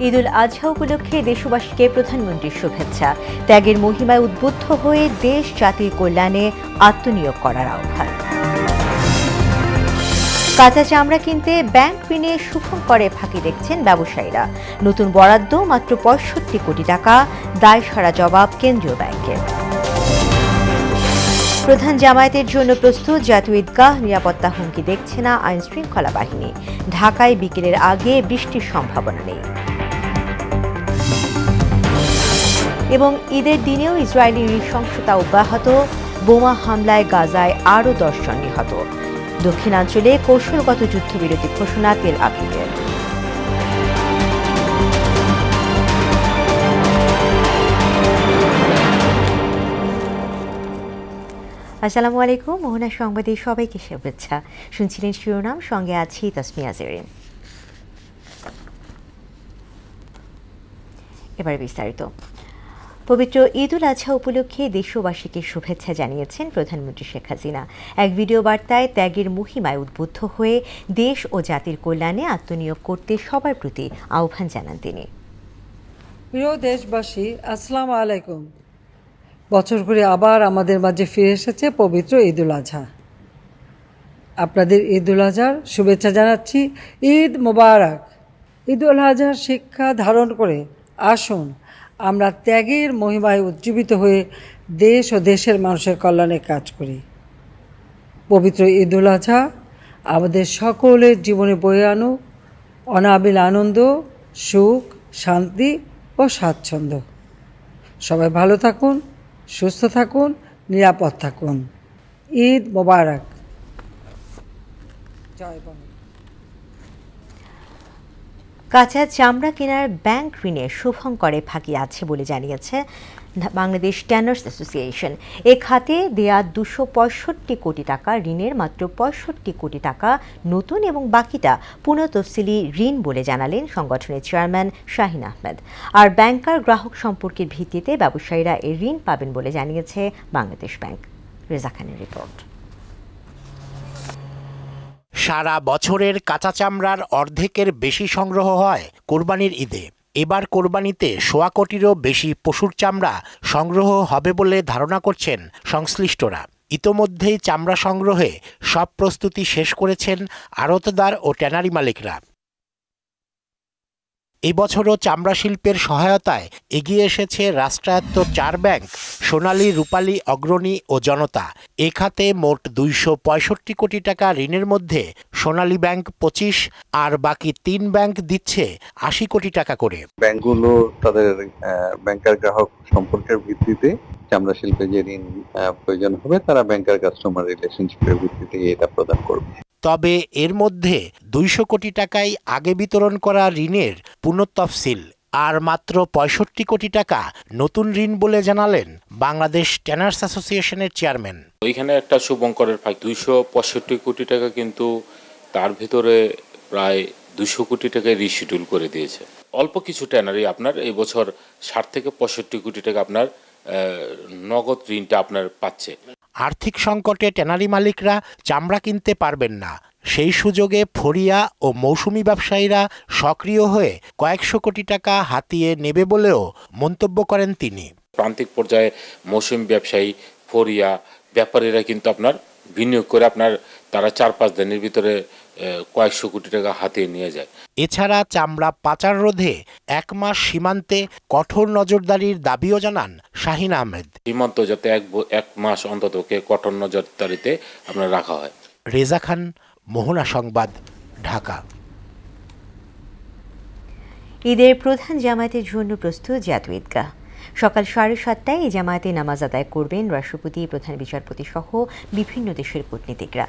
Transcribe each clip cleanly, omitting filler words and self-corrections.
ঈদুল আজহা উপলক্ষে দেশবাসীকে প্রধানমন্ত্রীর শুভেচ্ছা। ত্যাগের মহিমায় উদ্বুদ্ধ হয়ে দেশ জাতির কল্যাণে আত্মনিয়োগ করার আহ্বান। কাঁচা চামড়া কিনতে ব্যাংক ঋণে সুফল করে ফাঁকি দেখছেন ব্যবসায়ীরা। নতুন বরাদ্দ মাত্র ৬৫ কোটি টাকা, দায় সারা জবাব কেন্দ্রীয় ব্যাংকের। প্রধান জামায়াতের জন্য প্রস্তুত জাতীয় ঈদগাহ, নিরাপত্তা হুমকি দেখছে না আইন শৃঙ্খলা বাহিনী। ঢাকায় বিকেলের আগে বৃষ্টির সম্ভাবনা নেই। এবং ঈদের দিনেও ইসরায়েলি নৃশংসতা অব্যাহত, বোমা হামলায় গাজায় আরও ১০ জন নিহত। দক্ষিণাঞ্চলে কৌশলগত যুদ্ধবিরতি ঘোষণা তেল আবিবের। আসসালামু আলাইকুম, মোহনা সংবাদে সবাইকে শুভেচ্ছা। শুনছিলেন শিরোনাম, সঙ্গে আছি তাসমিয়া জেরিন। এবারে বিস্তারিত। পবিত্র ঈদুল আজহা উপলক্ষে দেশবাসীকে শুভেচ্ছা জানিয়েছেন প্রধানমন্ত্রী শেখ হাসিনা। এক ভিডিও বার্তায় ত্যাগের মহিমায় উদ্বুদ্ধ হয়ে দেশ ও জাতির কল্যাণে আত্মনিয়োগ করতে সবার প্রতি আহ্বান জানান তিনি। প্রিয় দেশবাসী, আসসালামু আলাইকুম। বছর ঘুরে আবার আমাদের মাঝে ফিরে এসেছে পবিত্র ঈদুল আজহা। আপনাদের ঈদুল আজহার শুভেচ্ছা জানাচ্ছি। ঈদ মোবারক। ঈদুল আজহার শিক্ষা ধারণ করে আসুন আমরা ত্যাগের মহিমায় উজ্জীবিত হয়ে দেশ ও দেশের মানুষের কল্যাণে কাজ করি। পবিত্র ঈদুল আজহা আমাদের সকলের জীবনে বয়ে আনুক অনাবিল আনন্দ, সুখ, শান্তি ও স্বাচ্ছন্দ্য। সবাই ভালো থাকুন, সুস্থ থাকুন, নিরাপদ থাকুন। ঈদ মোবারক। জয় বাংলা। কাঁচা চামড়া কেনার ব্যাংক ঋণে শুভঙ্করে ফাঁকি আছে বলে জানিয়েছে বাংলাদেশ ট্যানার্স অ্যাসোসিয়েশন। এ খাতে দেয়া ২৬৫ কোটি টাকা ঋণের মাত্র ৬৫ কোটি টাকা নতুন এবং বাকিটা পুনঃতফসিলি ঋণ বলে জানালেন সংগঠনের চেয়ারম্যান শাহিন আহমেদ। আর ব্যাংকার গ্রাহক সম্পর্কের ভিত্তিতে ব্যবসায়ীরা এ ঋণ পাবেন বলে জানিয়েছে বাংলাদেশ ব্যাংক। রেজা খানের রিপোর্ট। সারা বছরের কাঁচা চামড়ার অর্ধেকের বেশি সংগ্রহ হয় কোরবানির ঈদে। এবার কোরবানিতে ১০০ কোটিরও বেশি পশুর চামড়া সংগ্রহ হবে বলে ধারণা করছেন সংশ্লিষ্টরা। ইতোমধ্যেই চামড়া সংগ্রহে সব প্রস্তুতি শেষ করেছেন আড়তদার ও ট্যানারি মালিকরা। এবছরও চামড়া শিল্পের সহায়তায় এগিয়ে এসেছে রাষ্ট্রায়ত্ত ৪ ব্যাংক, সোনালী, রূপালী, অগ্রণী ও জনতা। এ খাতে মোট ২৬৫ কোটি টাকা ঋণের মধ্যে সোনালী ব্যাংক ২৫ আর বাকি ৩ ব্যাংক দিচ্ছে ৮০ কোটি টাকা করে। ব্যাংকগুলো তাদের ব্যাংকার গ্রাহক সম্পর্কের ভিত্তিতে চামড়া শিল্পে যে ঋণ প্রয়োজন হবে তারা ব্যাংকার কাস্টমার রিলেশনশিপের ভিত্তিতে এটা প্রদান করবে। তবে এর মধ্যে ২০০ কোটি টাকাই আগে বিতরণ করা ঋণের পুনঃতফসিল, আর মাত্র ৬৫ কোটি টাকা নতুন ঋণ বলে জানালেন বাংলাদেশ ট্যানার্স অ্যাসোসিয়েশনের চেয়ারম্যান। ওইখানে একটা শুভঙ্করের ফাঁক ২৬৫ কোটি টাকা, কিন্তু তার ভিতরে প্রায় ২০০ কোটি টাকায় রিশিডিউল করে দিয়েছে। অল্প কিছু ট্যানারি আপনার এই বছর ৬০ থেকে ৬৫ কোটি টাকা আপনার নগদ ঋণটা আপনার পাচ্ছে। আর্থিক সংকটে ট্যানারি মালিকরা চামড়া কিনতে পারবেন না। সেই সুযোগে ফরিয়া ও মৌসুমি ব্যবসায়ীরা সক্রিয় হয়ে কয়েকশো কোটি টাকা হাতিয়ে নেবে বলেও মন্তব্য করেন তিনি। প্রান্তিক পর্যায়ে মৌসুমি ব্যবসায়ী, ফরিয়া, ব্যাপারীরা কিন্তু আপনার বিনিয়োগ করে আপনার তারা ৪-৫ দিনের ভিতরে কয়েকশো কোটি টাকা হাতিয়ে নিয়ে যায়। এছাড়া চামড়া পাচার রোধে ১ মাস সীমান্তে কঠোর নজরদারির দাবিও জানান শাহিন আহমেদ। সীমান্ত যাতে এক মাস অন্তত কঠোর নজরদারিতে আপনার রাখা হয়। রেজা খান, মোহনা সংবাদ, ঢাকা। ঈদের প্রধান জামায়াতের জন্য প্রস্তুত জাতীয় ঈদগাহ। সকাল 7:30টায় এই জামায়াতে নামাজ আদায় করবেন রাষ্ট্রপতি, প্রধান বিচারপতি সহ বিভিন্ন দেশের কূটনীতিকরা।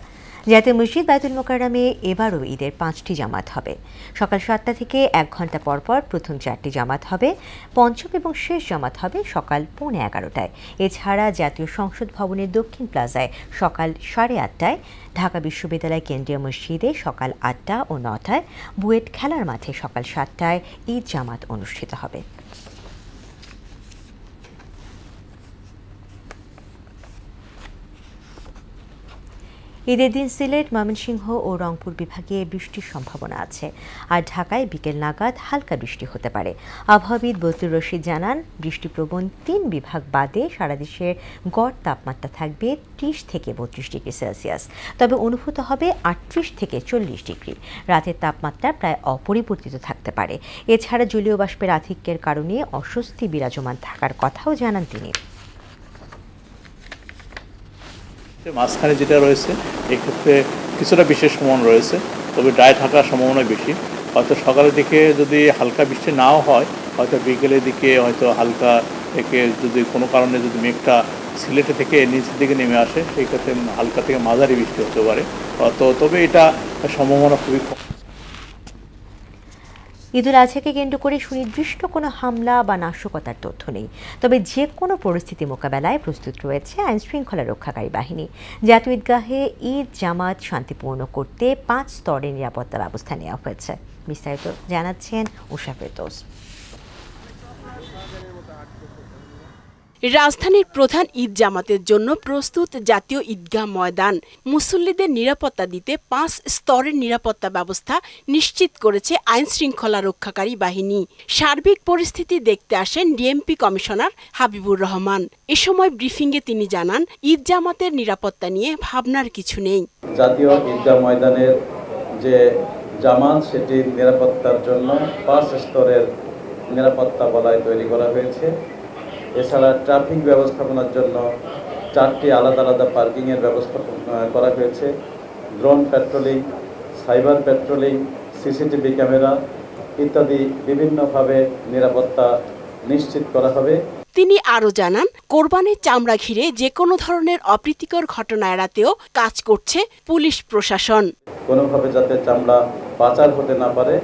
জাতীয় মসজিদ বায়তুল মোকাররমে এবারও ঈদের 5টি জামাত হবে। সকাল 7টা থেকে 1 ঘন্টা পর পর প্রথম 4টি জামাত হবে। পঞ্চম এবং শেষ জামাত হবে সকাল 11:15টায়। এছাড়া জাতীয় সংসদ ভবনের দক্ষিণ প্লাজায় সকাল 8:30টায়, ঢাকা বিশ্ববিদ্যালয় কেন্দ্রীয় মসজিদে সকাল 8টা ও 9টায়, বুয়েট খেলার মাঠে সকাল 7টায় ঈদ জামাত অনুষ্ঠিত হবে। ঈদের দিন সিলেট, ময়মনসিংহ ও রংপুর বিভাগে বৃষ্টির সম্ভাবনা আছে, আর ঢাকায় বিকেল নাগাদ হালকা বৃষ্টি হতে পারে। আবহাওয়াবিদ বদরুর রশিদ জানান, বৃষ্টিপ্রবণ ৩ বিভাগ বাদে সারা দেশের গড় তাপমাত্রা থাকবে ৩০ থেকে ৩২ ডিগ্রি সেলসিয়াস, তবে অনুভূত হবে ৩৮ থেকে ৪০ ডিগ্রি। রাতের তাপমাত্রা প্রায় অপরিবর্তিত থাকতে পারে। এছাড়া জলীয় বাষ্পের আধিক্যের কারণে অস্বস্তি বিরাজমান থাকার কথাও জানান তিনি। মাঝখানে যেটা রয়েছে এক্ষেত্রে কিছুটা বিশেষ সমন রয়েছে, তবে ড্রাই থাকার সম্ভাবনা বেশি। হয়তো সকালের দিকে যদি হালকা বৃষ্টি নাও হয়, হয়তো বিকেলের দিকে হয়তো হালকা থেকে যদি কোনো কারণে যদি মেঘটা সিলেটে থেকে নিচের দিকে নেমে আসে, সেই ক্ষেত্রে হালকা থেকে মাঝারি বৃষ্টি হতে পারে। তবে এটা সম্ভাবনা খুবই কম। ঈদুল আজহাকে কেন্দ্র করে সুনির্দিষ্ট কোনো হামলা বা নাশকতার তথ্য নেই, তবে যে কোনো পরিস্থিতি মোকাবেলায় প্রস্তুত রয়েছে আইনশৃঙ্খলা রক্ষাকারী বাহিনী। জাতীয় ঈদগাহে ঈদ জামাত শান্তিপূর্ণ করতে 5 স্তরের নিরাপত্তা ব্যবস্থা নেওয়া হয়েছে। বিস্তারিত জানাচ্ছেন উষা ফেরদৌস। রাজধানীর প্রধান ঈদ জামাতের জন্য প্রস্তুত জাতীয় ঈদগাহ ময়দান। মুসল্লিদের নিরাপত্তা দিতে 5 স্তরের নিরাপত্তা ব্যবস্থা নিশ্চিত করেছে আইনশৃঙ্খলা রক্ষাকারী বাহিনী। সার্বিক পরিস্থিতি দেখতে আসেন ডিএমপি কমিশনার হাবিবুর রহমান। এ সময় ব্রিফিংয়ে তিনি জানান, ঈদ জামাতের নিরাপত্তা নিয়ে ভাবনার কিছু নেই। জাতীয় ঈদগাহ ময়দানের যে জামাত, সেটির নিরাপত্তার জন্য 5 স্তরের নিরাপত্তা বলয় তৈরি করা হয়েছে। এছাড়া ট্রাফিক ব্যবস্থাপনার জন্য 4টি আলাদা আলাদা পার্কিংয়ের ব্যবস্থা করা হয়েছে। Drone patrolling, cyber patrolling, CCTV camera ইত্যাদি বিভিন্নভাবে নিরাপত্তা নিশ্চিত করা হবে। তিনি আরও জানান, কোরবানির চামড়া ঘিরে যে কোনো ধরনের অপ্রীতিকর ঘটনা এড়াতেও কাজ করছে পুলিশ প্রশাসন। কোনোভাবে যাতে চামড়া পাচার হতে না পারে,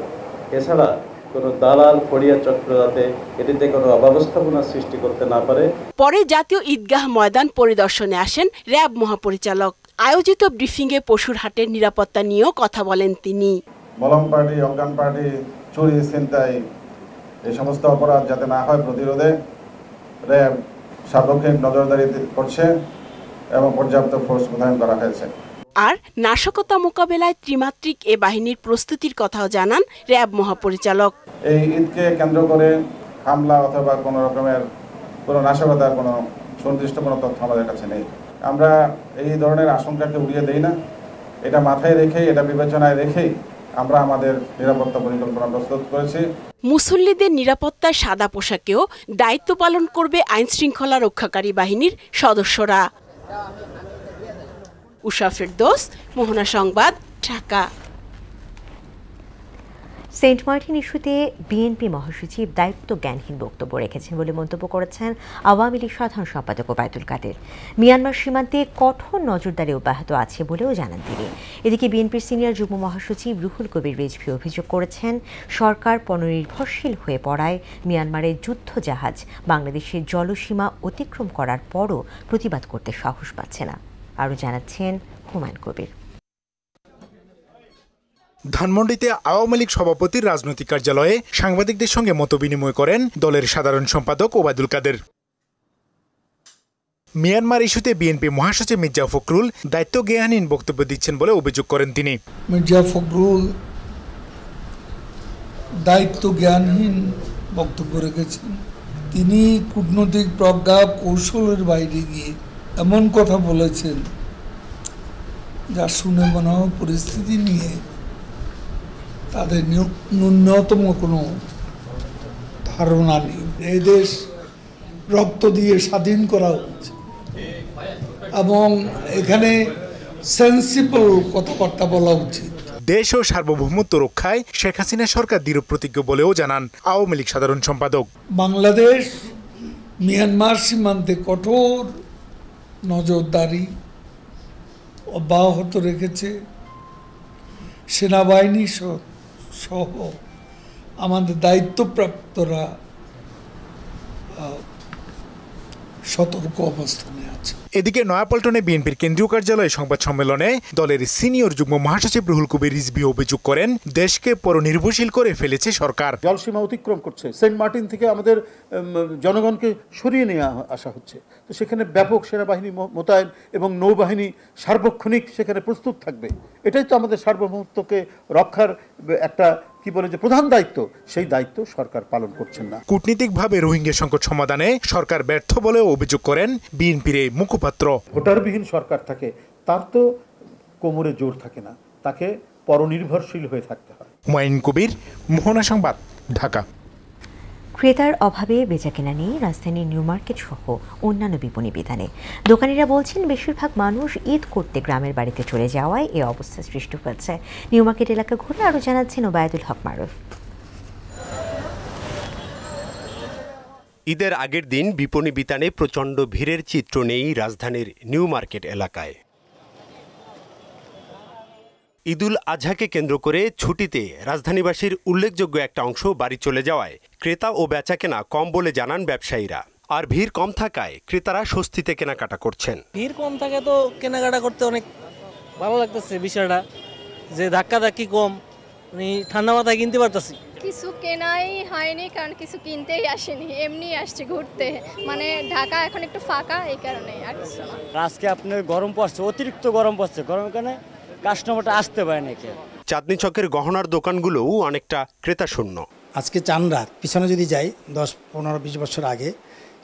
এছাড়া কোনো দালাল ফড়িয়া চক্র যাতে এটিতে কোনো অব্যবস্থাপনা সৃষ্টি করতে না পারে। পরে জাতীয় ঈদগাহ ময়দান পরিদর্শনে আসেন র্যাব মহাপরিচালক। আয়োজিত ব্রিফিংয়ে পশুর হাটের নিরাপত্তা নিয়েও কথা বলেন তিনি। মলম পার্টি, অজ্ঞান পার্টি, চুরি, ছিনতাই এই সমস্ত অপরাধ যাতে না হয় প্রতিরোধে র্যাব সার্বক্ষণিক নজরদারি করছে এবং পর্যাপ্ত ফোর্স মোতায়েন করা হয়েছে। আর নাশকতা মোকাবেলায় ত্রিমাত্রিক এ বাহিনীর প্রস্তুতির কথাও জানান র্যাব মহাপরিচালক। এই ঈদকে কেন্দ্র করে হামলা অথবা কোনো রকমের কোনো নাশকতার কোনো সুনির্দিষ্ট কোনো তথ্য আমাদের কাছে নেই। আমরা এই ধরনের আশঙ্কাকে উড়িয়ে দেই না। এটা মাথায় রেখেই, এটা বিবেচনায় রেখেই আমরা আমাদের নিরাপত্তা পরিকল্পনা প্রস্তুত করেছি। মুসল্লিদের নিরাপত্তায় সাদা পোশাকেও দায়িত্ব পালন করবে আইনশৃঙ্খলা রক্ষাকারী বাহিনীর সদস্যরা। উষা ফেরদৌস, মোহনা সংবাদ, ঢাকা। সেন্ট মার্টিন ইস্যুতে বিএনপি মহাসচিব দায়িত্ব জ্ঞানহীন বক্তব্য রেখেছেন বলে মন্তব্য করেছেন আওয়ামী লীগ সাধারণ সম্পাদক ওবায়দুল কাদের। মিয়ানমার সীমান্তে কঠোর নজরদারি অব্যাহত আছে বলেও জানান তিনি। এদিকে বিএনপির সিনিয়র যুগ্ম মহাসচিব রুহুল কবির রিজভী অভিযোগ করেছেন, সরকার পরনির্ভরশীল হয়ে পড়ায় মিয়ানমারের যুদ্ধ জাহাজ বাংলাদেশের জলসীমা অতিক্রম করার পরও প্রতিবাদ করতে সাহস পাচ্ছে না। আরও জানাচ্ছেন হুমায়ুন কবির। ধানমন্ডিতে আওয়ামী লীগ সভাপতির রাজনৈতিক কার্যালয়ে সাংবাদিকদের সঙ্গে মতবিনিময় করেন দলের সাধারণ সম্পাদক ওবায়দুল কাদের। মিয়ানমার ইস্যুতে বিএনপি মহাসচিব মির্জা ফখরুল দায়িত্ব জ্ঞানহীন বক্তব্য দিচ্ছেন বলে অভিযোগ করেন তিনি। মির্জা ফখরুল দায়িত্ব জ্ঞানহীন বক্তব্য রেখেছেন। তিনি কূটনৈতিক প্রজ্ঞা কৌশলের বাইরে গিয়ে এমন কথা বলেছেন যা শুনে মনে হয় পরিস্থিতি নিয়ে তাদের ন্যূনতম কোনো ধারণা নেই। এই দেশ রক্ত দিয়ে স্বাধীন করা হয়েছে এবং এখানে সেন্সিবল কথাবার্তা বলা উচিত। দেশ ও সার্বভৌমত্ব রক্ষায় শেখ হাসিনা সরকার দৃঢ় প্রতিজ্ঞ বলেও জানান আওয়ামী লীগ সাধারণ সম্পাদক। বাংলাদেশ মিয়ানমার সীমান্তে কঠোর নজরদারি অব্যাহত রেখেছে। সেনাবাহিনী সহ আমাদের দায়িত্বপ্রাপ্তরা সতর্ক অবস্থানে আছে। এদিকে নয়াপল্টনে বিএনপির কেন্দ্রীয় কার্যালয়ে সংবাদ সম্মেলনে দলের সিনিয়র যুগ্ম মহাসচিব রুহুল কবির রিজভী অভিযোগ করেন, দেশকে পরনির্ভরশীল করে ফেলেছে সরকার। জলসীমা অতিক্রম করছে, সেন্ট মার্টিন থেকে আমাদের জনগণকে সরিয়ে নিয়ে আসা হচ্ছে। তো সেখানে ব্যাপক সেনাবাহিনী মোতায়েন এবং নৌবাহিনী সার্বক্ষণিক সেখানে প্রস্তুত থাকবে। এটাই তো আমাদের সার্বভৌমত্বকে রক্ষার একটা কি বলে যে প্রধান দায়িত্ব, সেই দায়িত্ব সরকার পালন করছেন না। কূটনীতিকভাবে রোহিঙ্গা সংকট সমাধানে সরকার ব্যর্থ বলেও অভিযোগ করেন বিএনপির এই মুখপাত্র। ভোটারবিহীন সরকার থাকে, তার তো কোমরে জোর থাকে না, তাকে পরনির্ভরশীল হয়ে থাকতে হয়। হুমায়ুন কবির, মোহনা সংবাদ, ঢাকা। ক্রেতার অভাবে বেচাকেনা নেই রাজধানীর নিউ মার্কেট সহ অন্যান্য বিপণী বিতানে। দোকানিরা বলছেন, বেশিরভাগ মানুষ ঈদ করতে গ্রামের বাড়িতে চলে যাওয়ায় এই অবস্থা সৃষ্টি হয়েছে। নিউ মার্কেট এলাকা ঘুরে আরও জানাচ্ছেন ওবায়দুল হক মারুফ। ঈদের আগের দিন বিপণী বিতানে প্রচণ্ড ভিড়ের চিত্র নেই রাজধানীর নিউ মার্কেট এলাকায়। ঈদুল আজহাকে কেন্দ্র করে ছুটিতে রাজধানীবাসীর উল্লেখযোগ্য একটা অংশ বাড়ি চলে যাওয়ায় ক্রেতা ও বেচাকেনা কম বলে জানান ব্যবসায়ীরা। আর ভিড় কম থাকায় ক্রেতারা স্বস্তিতে কেনাকাটা করছেন। ভিড় কম থাকে তো কেনাকাটা করতে অনেক ভালো লাগতেছে বিষয়টা, যে ধাক্কাধাক্কি কম, ঠান্ডা মাথায় কিনতে পারতেছি। কিছু কেনাই হয়নি, কারণ কিছু কিনতেই আসেনি, এমনি আসছে ঘুরতে। মানে ঢাকা এখন একটু ফাঁকা, এই কারণে আর কিছু না। আজকে আপনার গরম পড়ছে, অতিরিক্ত গরম পড়ছে, গরম কারণে কাস্টমারটা আসতে পারে না। চাঁদনী চকের গহনার দোকানগুলোও অনেকটা ক্রেতা শূন্য। আজকে চানরাত পিছনে যদি যাই 10-15-20 বছর আগে,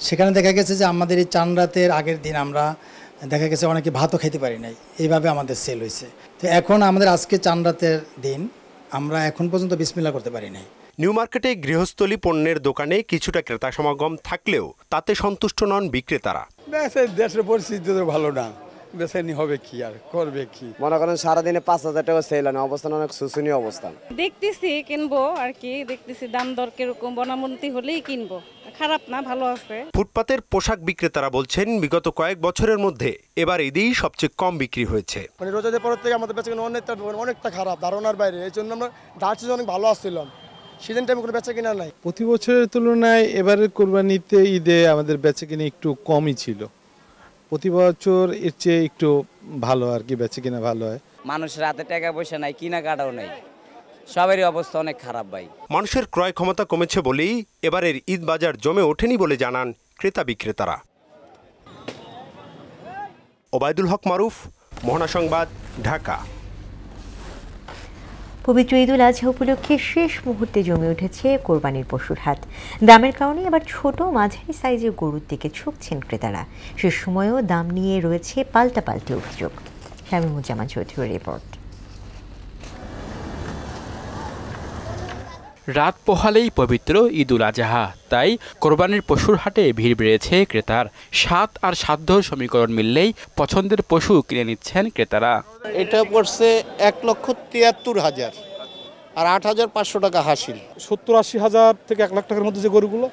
সেখানে দেখা গেছে যে আমাদের এই চানরাতের আগের দিন আমরা দেখা গেছে অনেকে ভাতও খেতে পারি নাই, এইভাবে আমাদের সেল হয়েছে। তো এখন আমাদের আজকে চানরাতের দিন, আমরা এখন পর্যন্ত বিসমিল্লাহ করতে পারি নাই। নিউ মার্কেটে গৃহস্থলী পণ্যের দোকানে কিছুটা ক্রেতা সমাগম থাকলেও তাতে সন্তুষ্ট নন বিক্রেতারা। দেশের পরিস্থিতি ভালো না, বেসাইনি হবে কি আর করবে কি। মনে করেন সারাদিনে 5,000 টাকা সেল হয়, অবস্থান অনেক শোচনীয় অবস্থান। দেখতেছি কিনবো আর কি, দেখতেছি দাম দর কিরকম, বনামন্তি হলেই কিনবো, খারাপ না, ভালো আছে। ফুটপাতের পোশাক বিক্রেতারা বলছেন, বিগত কয়েক বছরের মধ্যে এবার ঈদেই সবচেয়ে কম বিক্রি হয়েছে। মানে রোজাদের পর থেকে আমাদের বেচাকেনা অনেকটা খারাপ, ধারণার বাইরে। এই জন্য আমরা ধারছি অনেক ভালো আসছিলাম, সিজন টাইমে কোনো বেচাকেনা নাই। প্রতি বছরের তুলনায় এবারের কোরবানিতে ঈদে আমাদের বেচাকেনা একটু কমই ছিল। প্রতি বছর এর চেয়ে একটু ভালো আর কি, বেচাকেনা ভালো হয়। মানুষের হাতে টাকা পয়সা নাই, কেনাকাটাও নাই, সবারই অবস্থা অনেক খারাপ ভাই। মানুষের ক্রয় ক্ষমতা কমেছে বলেই এবারের ঈদ বাজার জমে ওঠেনি বলে জানান ক্রেতা বিক্রেতারা। ওবায়দুল হক মারুফ, মোহনা সংবাদ, ঢাকা। পবিত্র ঈদুল আজহা উপলক্ষে শেষ মুহূর্তে জমে উঠেছে কোরবানির পশুর হাট। দামের কারণে এবার ছোট মাঝারি সাইজের গরুর দিকে ঝুঁকছেন ক্রেতারা। সে সময়ও দাম নিয়ে রয়েছে পাল্টাপাল্টি অভিযোগ। শামীমুজ্জামান চৌধুরীর রিপোর্ট। রাত পোহালেই পবিত্র ঈদুল আজহা, তাই কোরবানির পশুর হাটে ভিড় বেড়েছে ক্রেতার। স্বাদ আর সাধ্য সমীকরণ মিললেই পছন্দের পশু কিনে নিচ্ছেন ক্রেতারা। এটা পড়ছে 1,73,000 আর 8,500 টাকা হাসিল। 70-80 হাজার থেকে 1 লাখ টাকার মধ্যে যে গরুগুলো,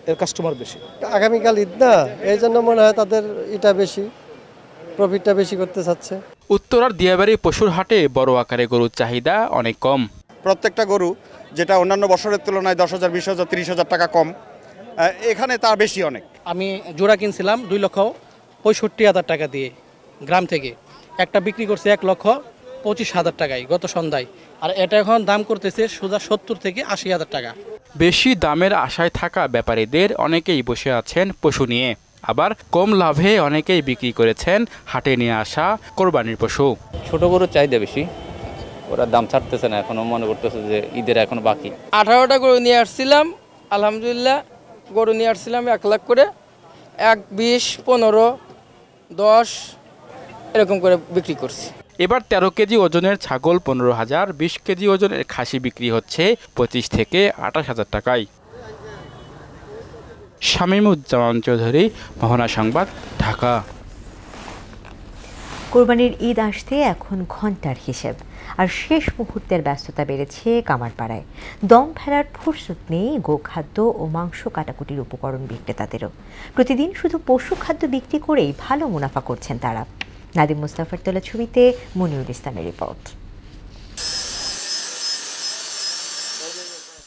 এর কাস্টমার বেশি। আগামীকাল ঈদ না, এই জন্য মনে হয় তাদের এটা বেশি, প্রফিটটা বেশি করতে চাচ্ছে। উত্তরার দিয়াবাড়ি পশুর হাটে বড় আকারে গরুর চাহিদা অনেক কম। প্রত্যেকটা গরু যেটা অন্যান্য বছরের তুলনায় 10,000, 20,000, 30,000 টাকা কম, এখানে তার বেশি অনেক। আমি জোড়া কিনছিলাম 2,65,000 টাকা দিয়ে গ্রাম থেকে, একটা বিক্রি করছে 1,25,000 টাকায় গত সন্ধ্যায়, আর এটা এখন দাম করতেছে সোজা 70 থেকে 80,000 টাকা। বেশি দামের আশায় থাকা ব্যাপারীদের অনেকেই বসে আছেন পশু নিয়ে, আবার কম লাভে অনেকেই বিক্রি করেছেন হাটে নিয়ে আসা কোরবানির পশু। ছোট গরুর চাহিদা বেশি, ওরা দাম ছাড়তেছে না, এখনো মনে করতেছে যে ঈদের এখনো বাকি। 18টা গরু নিয়ে আসছিলাম, আলহামদুলিল্লাহ গরু নিয়ে আসছিলাম 1 লাখ করে, 1, 20, 15, 10 এরকম করে বিক্রি করছি। এবার 13 কেজি ওজনের ছাগল 15,000, 20 কেজি ওজনের খাসি বিক্রি হচ্ছে 25 থেকে 28,000 টাকায়। শামীমুজ্জামান চৌধুরী, মোহনা সংবাদ, ঢাকা। কোরবানির ঈদ আসতে এখন ঘন্টার হিসেব, আর শেষ মুহূর্তের ব্যস্ততা বেড়েছে কামারপাড়ায়। দম ফেলার ফুরসত নেই গোখাদ্য ও মাংস কাটাকুটির উপকরণ বিক্রেতাদেরও। প্রতিদিন শুধু পশু খাদ্য বিক্রি করেই ভালো মুনাফা করছেন তারা। নাদিম মুস্তাফার তোলা ছবিতে মনিরুল ইসলামের রিপোর্ট।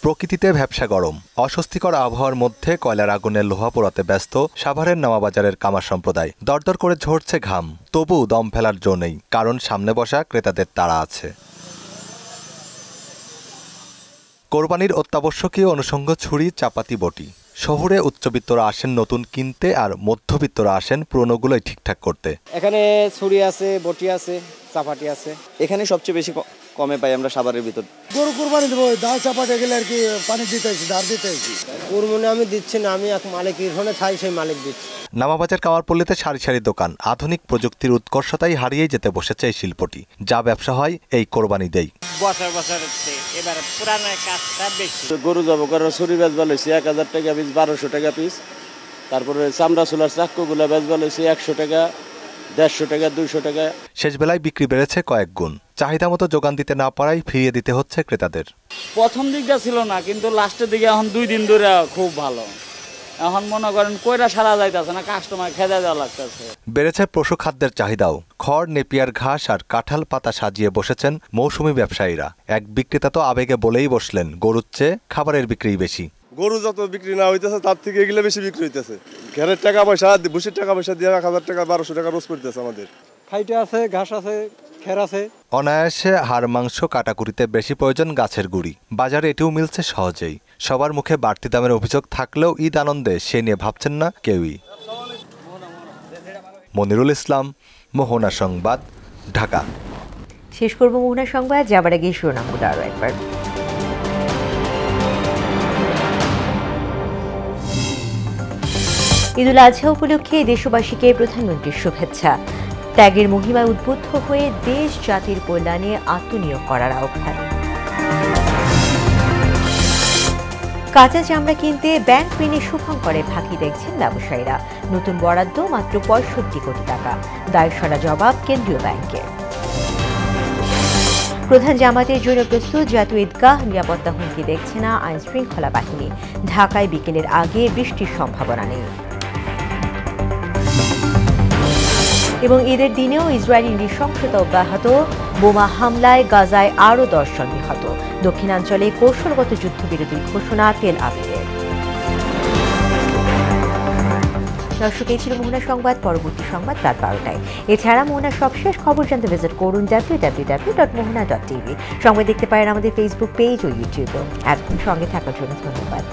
প্রকৃতিতে ভ্যাপসা গরম, অস্বস্তিকর আবহাওয়ার মধ্যে কয়লার আগুনে লোহা পোড়াতে ব্যস্ত সাভারের নামাবাজারের কামার সম্প্রদায়। দরদর করে ঝরছে ঘাম, তবু দম ফেলার জো নেই, কারণ সামনে বসা ক্রেতাদের তাড়া আছে। কোরবানির অত্যাবশ্যকীয় অনুষঙ্গ ছুরি, চাপাতি, বটি। শহরে উচ্চবিত্তরা আসেন নতুন কিনতে, আর মধ্যবিত্তরা আসেন পুরনোগুলোই ঠিকঠাক করতে। এখানে ছুরি আছে, বটি আছে, চাপাটি আছে। এখানে সবচেয়ে বেশি কমে পাই আমরা সাভারের ভিতর। গরু কুরবানি দেবো, দাল চাপাটে গেলে আর কি পানি দিতেছি, ধার দিতেছি। কুরবানি আমি দিচ্ছি না, আমি এক মালিক এখানে খাই, সেই মালিক দিচ্ছি। নামাবাজার কামারপল্লীতে সারি সারি দোকান, আধুনিক প্রযুক্তির উৎকর্ষতাই হারিয়ে যেতে বসেছে এই শিল্পটি। যা ব্যবসা হয় এই কোরবানি দেই। বছর বছর এবার পুরানো কাজটা বেশি। গরু জবাই করার ছুরি বেচবা লইছি 1000 টাকা পিস, 1200 টাকা পিস। তারপরে চামড়া চুলার চাক্কুগুলো বেচবা লইছি 100 টাকা, 150 টাকা, 200 টাকা। শেষ বেলায় বিক্রি বেড়েছে কয়েক গুণ। চাহিদা মতো যোগান দিতে না পারায় ফিরিয়ে দিতে হচ্ছে ক্রেতাদের। প্রথম দিকটা ছিল না, কিন্তু লাস্টের দিকে এখন 2 দিন ধরে খুব ভালো। এখন মনে করেন কইরা সারা যাইতেছে না, কাস্টমার খেতে দেওয়া লাগতেছে। বেড়েছে পশু খাদ্যের চাহিদাও। খড়, নেপিয়ার ঘাস আর কাঁঠাল পাতা সাজিয়ে বসেছেন মৌসুমী ব্যবসায়ীরা। এক বিক্রেতা তো আবেগে বলেই বসলেন, গরুর চেয়ে খাবারের বিক্রি বেশি। গরু যত বিক্রি না হইতেছে তার থেকে এগুলো বেশি বিক্রি হইতেছে। ঘরের টাকা পয়সা, ভুষির টাকা পয়সা দিয়ে 1000 টাকা, 1200 টাকা রোজ পড়তেছে আমাদের। খাইতে আছে, ঘাস আছে, খের আছে। অনায়াসে হাড় মাংস কাটাকুটিতে বেশি প্রয়োজন গাছের গুড়ি। বাজারে এটিও মিলছে সহজেই। সবার মুখে বাড়তি দামের অভিযোগ থাকলেও ঈদ আনন্দে সে নিয়ে ভাবছেন না কেউই। মনিরুল ইসলাম, মোহনা সংবাদ, ঢাকা। শেষ করব মোহনা সংবাদ, যাবার আগে শিরোনামগুলো আরও একবার। ঈদুল আজহা উপলক্ষে দেশবাসীকে প্রধানমন্ত্রীর শুভেচ্ছা। ত্যাগের মহিমায় উদ্বুদ্ধ হয়ে দেশ জাতির কল্যাণে আত্মনিয়োগ করার আহ্বান। কাঁচা চামড়া কিনতে ব্যাংক ঋণে শুভঙ্করে ফাঁকি দেখছেন ব্যবসায়ীরা। নতুন বরাদ্দ মাত্র 65 কোটি টাকা, দায়সারা জবাব কেন্দ্রীয় ব্যাংকের। প্রধান জামাতের জন্য প্রস্তুত জাতীয় ঈদগাহ, নিরাপত্তা হুমকি দেখছে না আইন শৃঙ্খলা বাহিনী। ঢাকায় বিকেলের আগে বৃষ্টির সম্ভাবনা নেই। এবং ঈদের দিনেও ইসরায়েলি নৃশংসতা অব্যাহত। বোমা হামলায় গাজায় আরও 10 জন নিহত। দক্ষিণাঞ্চলে কৌশলগত যুদ্ধবিরতির ঘোষণা তেল আবিবের। দর্শক, এই ছিল মোহনা সংবাদ। পরবর্তী সংবাদ রাত 12টায়। এছাড়া মোহনার সবশেষ খবর জানতে ভিজিট করুন www.mohana.tv। সংবাদ দেখতে পারেন আমাদের ফেসবুক পেজ ও ইউটিউবেও। এতক্ষণ সঙ্গে থাকার জন্য ধন্যবাদ।